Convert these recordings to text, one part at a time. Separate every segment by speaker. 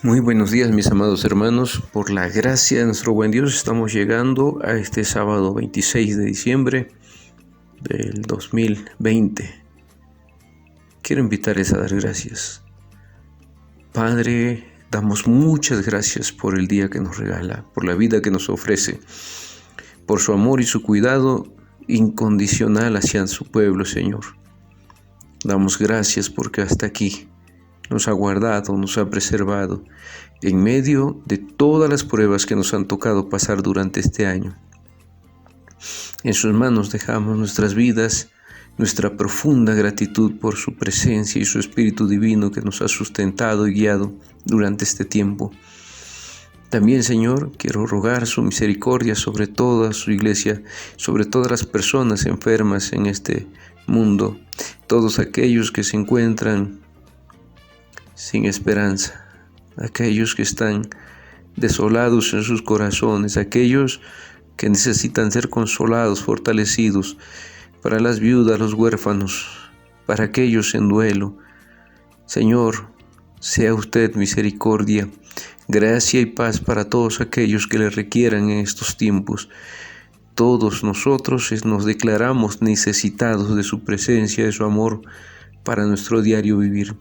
Speaker 1: Muy buenos días, mis amados hermanos. Por la gracia de nuestro buen Dios estamos llegando a este sábado 26 de diciembre del 2020. Quiero invitarles a dar gracias. Padre, damos muchas gracias por el día que nos regala, por la vida que nos ofrece, por su amor y su cuidado incondicional hacia su pueblo, Señor. Damos gracias porque hasta aquí nos ha guardado, nos ha preservado en medio de todas las pruebas que nos han tocado pasar durante este año. En sus manos dejamos nuestras vidas, nuestra profunda gratitud por su presencia y su Espíritu Divino que nos ha sustentado y guiado durante este tiempo. También, Señor, quiero rogar su misericordia sobre toda su iglesia, sobre todas las personas enfermas en este mundo, todos aquellos que se encuentran sin esperanza, aquellos que están desolados en sus corazones, aquellos que necesitan ser consolados, fortalecidos, para las viudas, los huérfanos, para aquellos en duelo. Señor, sea usted misericordia, gracia y paz para todos aquellos que le requieran en estos tiempos. Todos nosotros nos declaramos necesitados de su presencia, de su amor para nuestro diario vivir.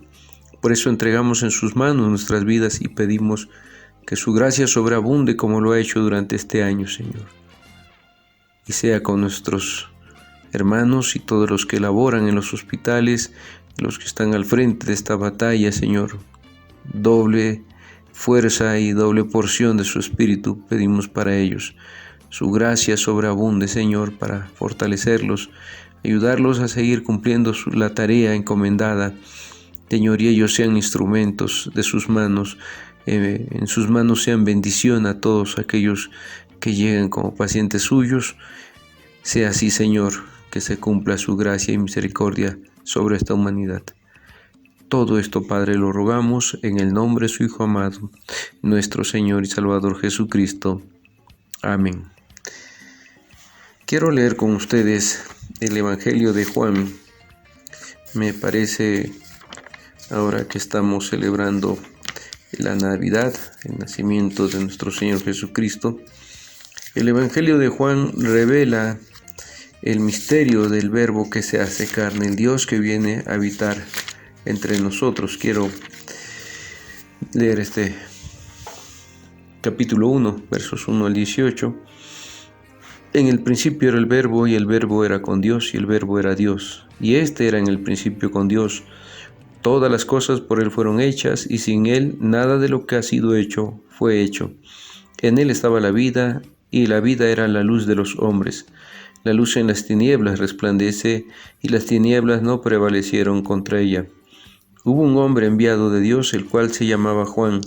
Speaker 1: Por eso entregamos en sus manos nuestras vidas y pedimos que su gracia sobreabunde como lo ha hecho durante este año, Señor. Y sea con nuestros hermanos y todos los que laboran en los hospitales, los que están al frente de esta batalla, Señor. Doble fuerza y doble porción de su Espíritu pedimos para ellos. Su gracia sobreabunde, Señor, para fortalecerlos, ayudarlos a seguir cumpliendo la tarea encomendada, Señor, y ellos sean instrumentos de sus manos, en sus manos sean bendición a todos aquellos que lleguen como pacientes suyos. Sea así, Señor, que se cumpla su gracia y misericordia sobre esta humanidad. Todo esto, Padre, lo rogamos en el nombre de su Hijo amado, nuestro Señor y Salvador Jesucristo. Amén. Quiero leer con ustedes el Evangelio de Juan. Me parece, ahora que estamos celebrando la Navidad, el nacimiento de nuestro Señor Jesucristo, el Evangelio de Juan revela el misterio del Verbo que se hace carne, el Dios que viene a habitar entre nosotros. Quiero leer este capítulo 1, versos 1 al 18. En el principio era el Verbo, y el Verbo era con Dios, y el Verbo era Dios. Y este era en el principio con Dios. Todas las cosas por Él fueron hechas, y sin Él nada de lo que ha sido hecho fue hecho. En Él estaba la vida, y la vida era la luz de los hombres. La luz en las tinieblas resplandece, y las tinieblas no prevalecieron contra ella. Hubo un hombre enviado de Dios, el cual se llamaba Juan.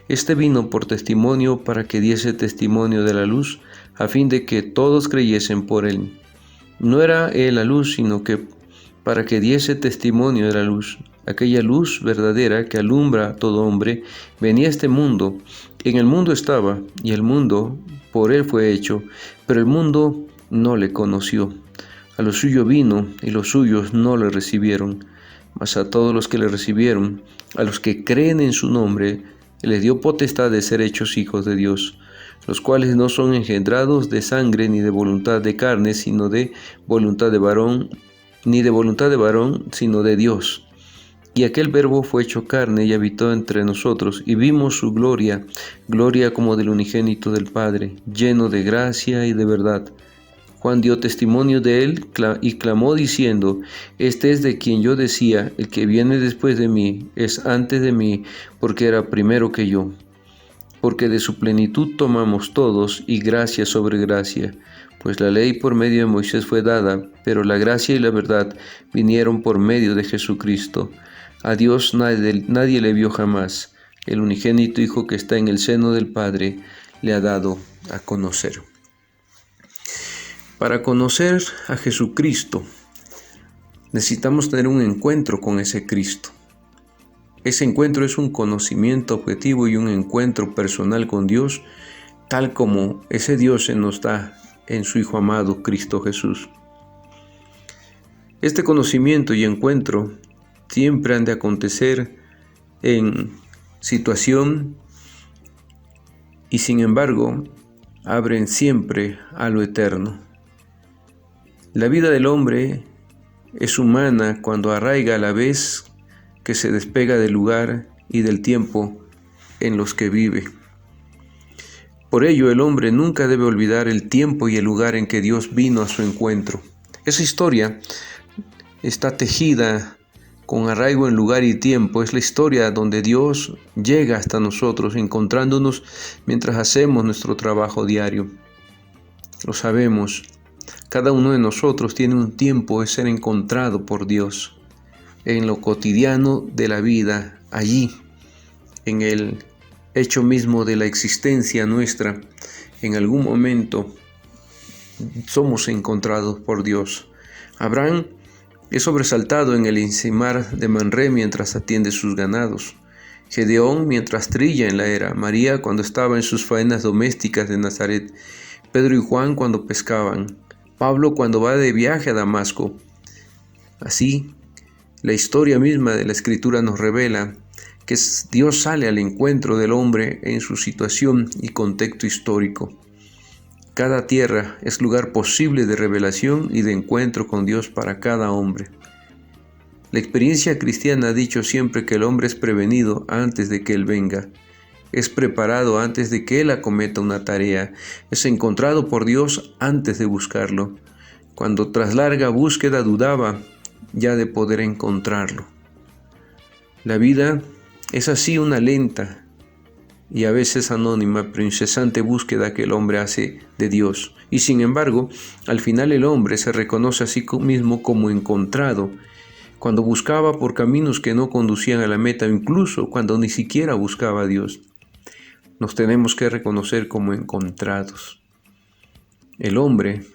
Speaker 1: Este vino por testimonio para que diese testimonio de la luz, a fin de que todos creyesen por él. No era él la luz, sino que para que diese testimonio de la luz. Aquella luz verdadera que alumbra a todo hombre venía a este mundo. En el mundo estaba, y el mundo por él fue hecho, pero el mundo no le conoció. A lo suyo vino, y los suyos no le recibieron. Mas a todos los que le recibieron, a los que creen en su nombre, les dio potestad de ser hechos hijos de Dios, los cuales no son engendrados de sangre ni de voluntad de carne, sino de voluntad de varón, ni de voluntad de varón, sino de Dios. Y aquel Verbo fue hecho carne y habitó entre nosotros, y vimos su gloria, gloria como del unigénito del Padre, lleno de gracia y de verdad. Juan dio testimonio de él y clamó diciendo: Este es de quien yo decía, el que viene después de mí es antes de mí, porque era primero que yo. Porque de su plenitud tomamos todos, y gracia sobre gracia. Pues la ley por medio de Moisés fue dada, pero la gracia y la verdad vinieron por medio de Jesucristo. A Dios nadie le vio jamás. El unigénito Hijo que está en el seno del Padre le ha dado a conocer. Para conocer a Jesucristo, necesitamos tener un encuentro con ese Cristo. Ese encuentro es un conocimiento objetivo y un encuentro personal con Dios, tal como ese Dios se nos da en su Hijo amado, Cristo Jesús. Este conocimiento y encuentro siempre han de acontecer en situación y sin embargo abren siempre a lo eterno. La vida del hombre es humana cuando arraiga a la vez que se despega del lugar y del tiempo en los que vive. Por ello, el hombre nunca debe olvidar el tiempo y el lugar en que Dios vino a su encuentro. Esa historia está tejida con arraigo en lugar y tiempo. Es la historia donde Dios llega hasta nosotros, encontrándonos mientras hacemos nuestro trabajo diario. Lo sabemos, cada uno de nosotros tiene un tiempo de ser encontrado por Dios, en lo cotidiano de la vida, allí, en el hecho mismo de la existencia nuestra. En algún momento somos encontrados por Dios. Abraham es sobresaltado en el encimar de Manré mientras atiende sus ganados. Gedeón mientras trilla en la era. María cuando estaba en sus faenas domésticas de Nazaret. Pedro y Juan cuando pescaban. Pablo cuando va de viaje a Damasco. Así, la historia misma de la Escritura nos revela que Dios sale al encuentro del hombre en su situación y contexto histórico. Cada tierra es lugar posible de revelación y de encuentro con Dios para cada hombre. La experiencia cristiana ha dicho siempre que el hombre es prevenido antes de que Él venga, es preparado antes de que Él acometa una tarea, es encontrado por Dios antes de buscarlo, cuando tras larga búsqueda dudaba ya de poder encontrarlo. La vida es así una lenta y a veces anónima pero incesante búsqueda que el hombre hace de Dios. Y sin embargo, al final el hombre se reconoce a sí mismo como encontrado, cuando buscaba por caminos que no conducían a la meta, incluso cuando ni siquiera buscaba a Dios. Nos tenemos que reconocer como encontrados. El hombre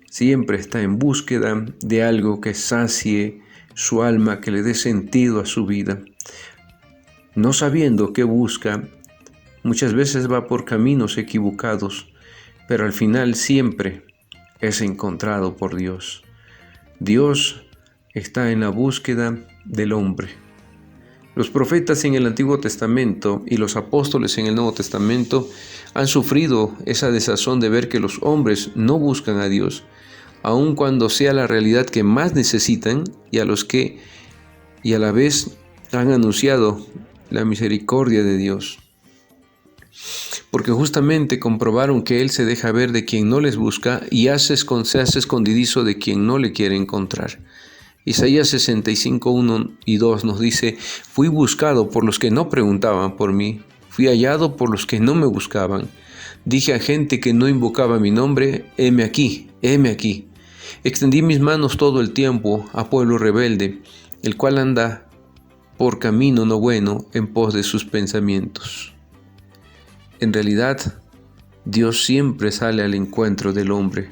Speaker 1: siempre está en búsqueda de algo que sacie su alma, que le dé sentido a su vida. No sabiendo qué busca, muchas veces va por caminos equivocados, pero al final siempre es encontrado por Dios. Dios está en la búsqueda del hombre. Los profetas en el Antiguo Testamento y los apóstoles en el Nuevo Testamento han sufrido esa desazón de ver que los hombres no buscan a Dios, aun cuando sea la realidad que más necesitan y a la vez han anunciado la misericordia de Dios. Porque justamente comprobaron que Él se deja ver de quien no les busca y se hace escondidizo de quien no le quiere encontrar. Isaías 65, 1 y 2 nos dice: fui buscado por los que no preguntaban por mí, fui hallado por los que no me buscaban. Dije a gente que no invocaba mi nombre: heme aquí, heme aquí. Extendí mis manos todo el tiempo a pueblo rebelde, el cual anda por camino no bueno en pos de sus pensamientos. En realidad, Dios siempre sale al encuentro del hombre,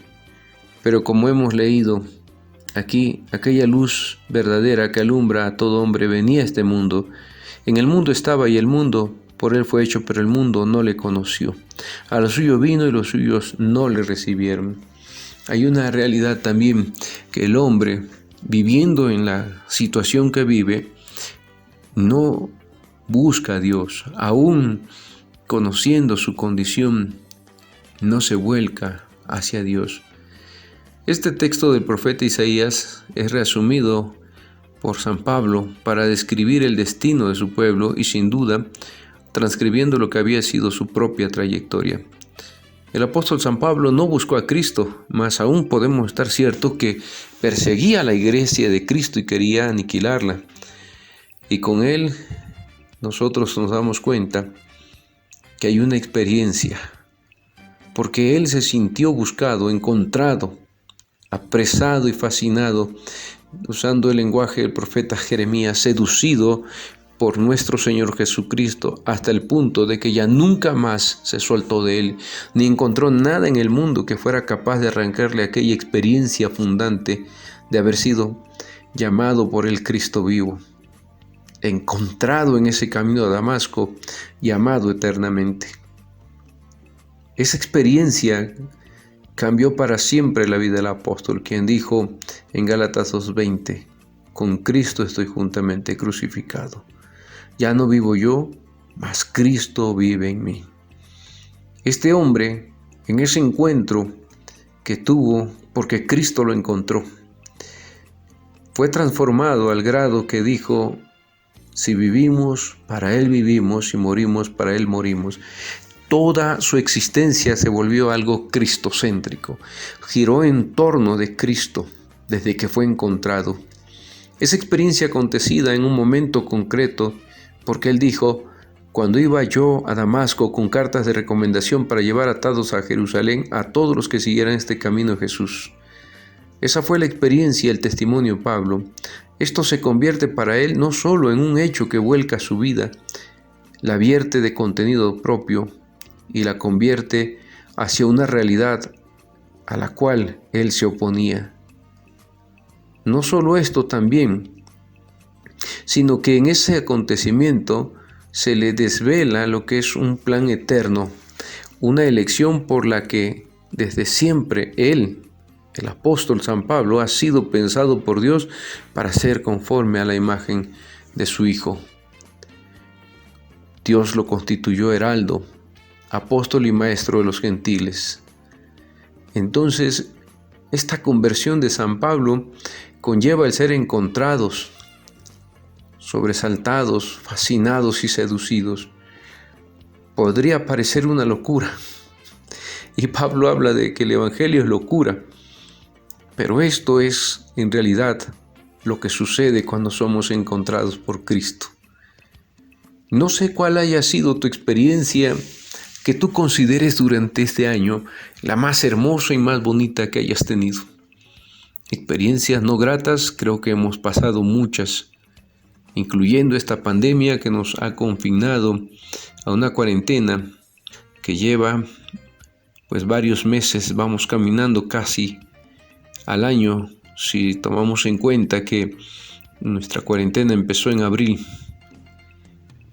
Speaker 1: pero como hemos leído aquí, aquella luz verdadera que alumbra a todo hombre venía a este mundo. En el mundo estaba y el mundo por Él fue hecho, pero el mundo no le conoció. A lo suyo vino y los suyos no le recibieron. Hay una realidad también, que el hombre, viviendo en la situación que vive, no busca a Dios, aún conociendo su condición, no se vuelca hacia Dios. Este texto del profeta Isaías es resumido por San Pablo para describir el destino de su pueblo y sin duda transcribiendo lo que había sido su propia trayectoria. El apóstol San Pablo no buscó a Cristo, mas aún podemos estar ciertos que perseguía a la iglesia de Cristo y quería aniquilarla. Y con él nosotros nos damos cuenta que hay una experiencia, porque él se sintió buscado, encontrado, apresado y fascinado, usando el lenguaje del profeta Jeremías, seducido por nuestro Señor Jesucristo, hasta el punto de que ya nunca más se soltó de él, ni encontró nada en el mundo que fuera capaz de arrancarle aquella experiencia fundante de haber sido llamado por el Cristo vivo, encontrado en ese camino a Damasco, llamado eternamente. Esa experiencia cambió para siempre la vida del apóstol, quien dijo en Gálatas 2:20, con Cristo estoy juntamente crucificado. Ya no vivo yo, mas Cristo vive en mí. Este hombre, en ese encuentro que tuvo, porque Cristo lo encontró, fue transformado al grado que dijo: si vivimos, para Él vivimos, si morimos, para Él morimos. Toda su existencia se volvió algo cristocéntrico, giró en torno de Cristo desde que fue encontrado. Esa experiencia acontecida en un momento concreto, porque él dijo: cuando iba yo a Damasco con cartas de recomendación para llevar atados a Jerusalén a todos los que siguieran este camino de Jesús. Esa fue la experiencia, el testimonio de Pablo. Esto se convierte para él no solo en un hecho que vuelca su vida, la vierte de contenido propio y la convierte hacia una realidad a la cual él se oponía. No solo esto también, sino que en ese acontecimiento se le desvela lo que es un plan eterno, una elección por la que desde siempre él, el apóstol San Pablo, ha sido pensado por Dios para ser conforme a la imagen de su Hijo. Dios lo constituyó heraldo, apóstol y maestro de los gentiles. Entonces, esta conversión de San Pablo conlleva el ser encontrados, sobresaltados, fascinados y seducidos. Podría parecer una locura. Y Pablo habla de que el Evangelio es locura. Pero esto es, en realidad, lo que sucede cuando somos encontrados por Cristo. No sé cuál haya sido tu experiencia que tú consideres durante este año la más hermosa y más bonita que hayas tenido. Experiencias no gratas, creo que hemos pasado muchas, incluyendo esta pandemia que nos ha confinado a una cuarentena que lleva varios meses, vamos caminando casi al año, si tomamos en cuenta que nuestra cuarentena empezó en abril.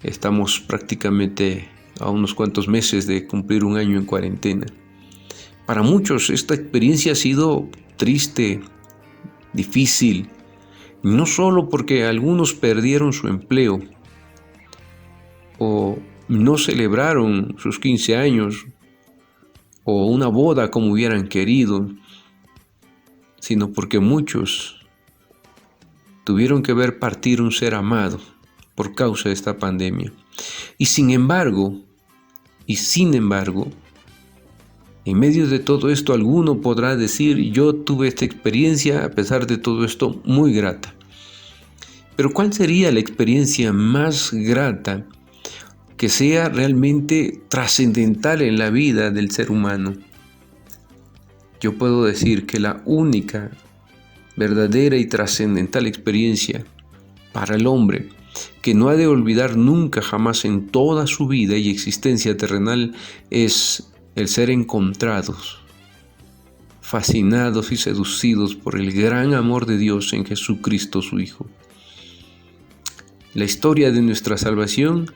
Speaker 1: Estamos prácticamente a unos cuantos meses de cumplir un año en cuarentena. Para muchos esta experiencia ha sido triste, difícil, no solo porque algunos perdieron su empleo o no celebraron sus 15 años o una boda como hubieran querido, sino porque muchos tuvieron que ver partir un ser amado por causa de esta pandemia. Y sin embargo, en medio de todo esto, alguno podrá decir: yo tuve esta experiencia, a pesar de todo esto, muy grata. Pero ¿cuál sería la experiencia más grata que sea realmente trascendental en la vida del ser humano? Yo puedo decir que la única, verdadera y trascendental experiencia para el hombre que no ha de olvidar nunca jamás en toda su vida y existencia terrenal es el ser encontrados, fascinados y seducidos por el gran amor de Dios en Jesucristo su Hijo. La historia de nuestra salvación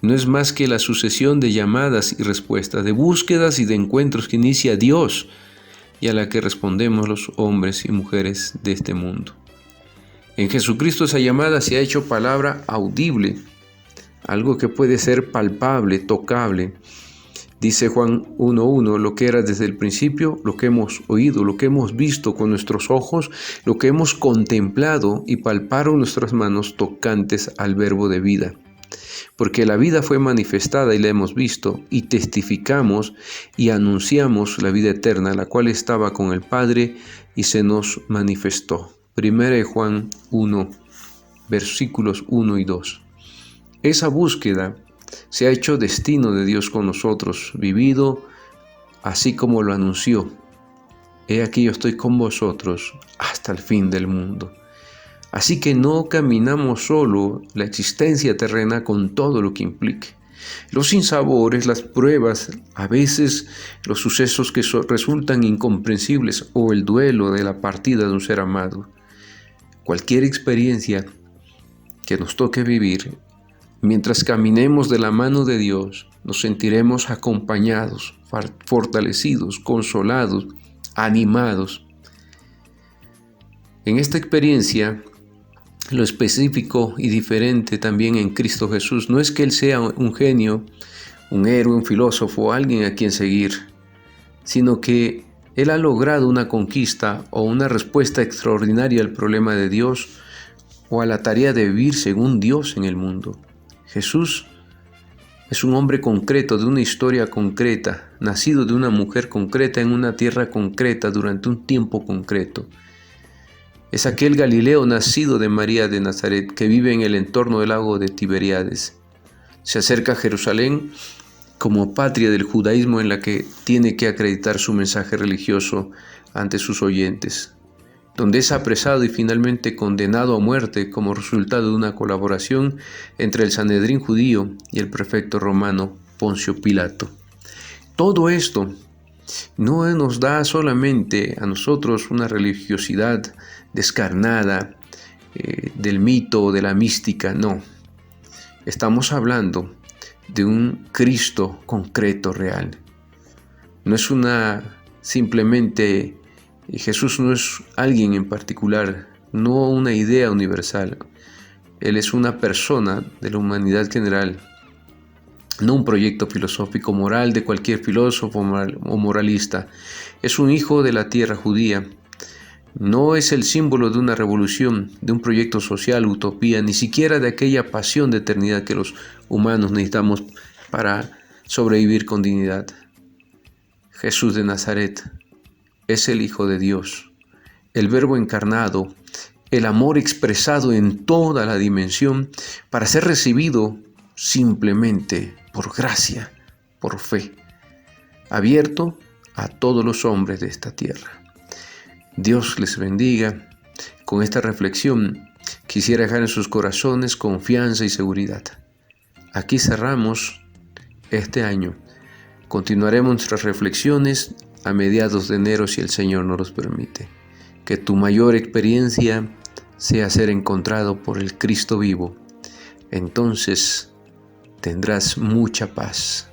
Speaker 1: no es más que la sucesión de llamadas y respuestas, de búsquedas y de encuentros que inicia Dios y a la que respondemos los hombres y mujeres de este mundo. En Jesucristo esa llamada se ha hecho palabra audible, algo que puede ser palpable, tocable. Dice Juan 1:1, lo que era desde el principio, lo que hemos oído, lo que hemos visto con nuestros ojos, lo que hemos contemplado y palparon nuestras manos tocantes al verbo de vida. Porque la vida fue manifestada y la hemos visto, y testificamos y anunciamos la vida eterna, la cual estaba con el Padre y se nos manifestó. 1 Juan 1, versículos 1 y 2. Esa búsqueda se ha hecho destino de Dios con nosotros, vivido así como lo anunció. He aquí yo estoy con vosotros hasta el fin del mundo. Así que no caminamos solo la existencia terrena con todo lo que implique. Los sinsabores, las pruebas, a veces los sucesos que resultan incomprensibles o el duelo de la partida de un ser amado. Cualquier experiencia que nos toque vivir, mientras caminemos de la mano de Dios, nos sentiremos acompañados, fortalecidos, consolados, animados. En esta experiencia, lo específico y diferente también en Cristo Jesús no es que Él sea un genio, un héroe, un filósofo, alguien a quien seguir, sino que Él ha logrado una conquista o una respuesta extraordinaria al problema de Dios o a la tarea de vivir según Dios en el mundo. Jesús es un hombre concreto, de una historia concreta, nacido de una mujer concreta en una tierra concreta durante un tiempo concreto. Es aquel Galileo nacido de María de Nazaret que vive en el entorno del lago de Tiberíades. Se acerca a Jerusalén como patria del judaísmo en la que tiene que acreditar su mensaje religioso ante sus oyentes, donde es apresado y finalmente condenado a muerte como resultado de una colaboración entre el Sanedrín judío y el prefecto romano Poncio Pilato. Todo esto no nos da solamente a nosotros una religiosidad descarnada del mito o de la mística, no. Estamos hablando de un Cristo concreto, real. No es simplemente Jesús no es alguien en particular, no una idea universal. Él es una persona de la humanidad general, no un proyecto filosófico moral de cualquier filósofo o moralista. Es un hijo de la tierra judía. No es el símbolo de una revolución, de un proyecto social, utopía, ni siquiera de aquella pasión de eternidad que los humanos necesitamos para sobrevivir con dignidad. Jesús de Nazaret es el Hijo de Dios, el Verbo encarnado, el amor expresado en toda la dimensión para ser recibido simplemente por gracia, por fe, abierto a todos los hombres de esta tierra. Dios les bendiga. Con esta reflexión quisiera dejar en sus corazones confianza y seguridad. Aquí cerramos este año. Continuaremos nuestras reflexiones a mediados de enero si el Señor nos los permite. Que tu mayor experiencia sea ser encontrado por el Cristo vivo. Entonces tendrás mucha paz.